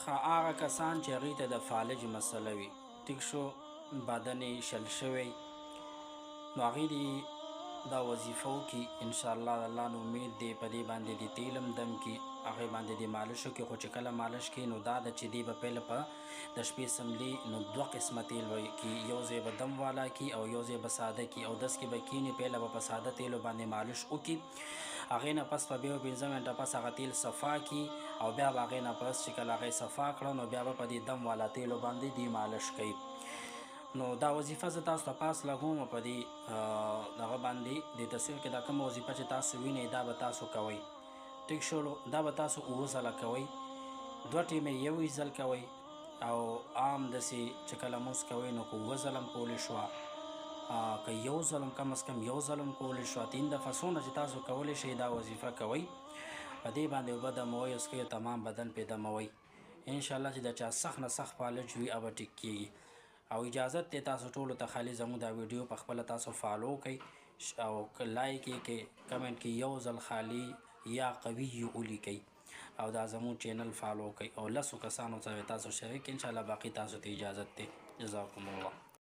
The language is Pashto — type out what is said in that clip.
هغه کسان چې هغوی ته د فالج مسله وي، ټیک شو، بدن یې شل شوی، نو هغوی دې دا وظیفه وکړي انشاءالله د الله نه امید دی په دې باندې د تیل هم دم کړي، هغې باندې د مالش وکړي. خو چې کله مالش کوي نو دا ده چې دی به پیله په د شپې سملي نو 2 قسمه تیل به کړي، یو ځای به دم والا کړي او یو ځای به ساده کړي، او دس کې به کښېني پیله به په ساده تیلو باندې مالش وکړي، هغې نه پس به 15 منټه پس هغه تیل صفا کړي او بیا به هغې نه پس چې کله هغې صفا کړه نو بیا به په دې دم والا تیلو باندې دی مالش کوي. نو دا وظیفه زه تاسو ته پاس لګوم په دې دغه باندې د تصویر کې دا کومه وظیفه چې تاسو وینئ دا به تاسو کوئ، ټیک شولو. دا به تاسو 7 ځله کوئ، 2 ټیمې یو ځل کوئ او عام داسې چې کله مونځ کوئ نو که 7 ځله هم کولی شوه، که یو ځل هم کم از کم یو ځل هم کولی شوه، 3 دفعه څومره چې تاسو کولی شئ دا وظیفه کوئ، په دې باندې اوبه دموئ، اسکې تمام بدن پې دموئ، انشاءالله چې د چا سخت نه سخت فالج وي هغه به ټیک کېږي. او اجازت دی تاسو ټولو ته خالي زموږ دا ویډیو په خپله تاسو فالو کړئ او لایک یې کړئ، کمنټ کې یو ځل خالي یا قوي ولیکئ او دا زموږ چینل فالو کړئ او 10 کسانو سره تاسو شریک کړئ، انشاءالله باقي تاسو ته اجازت دی. جزاکم الله.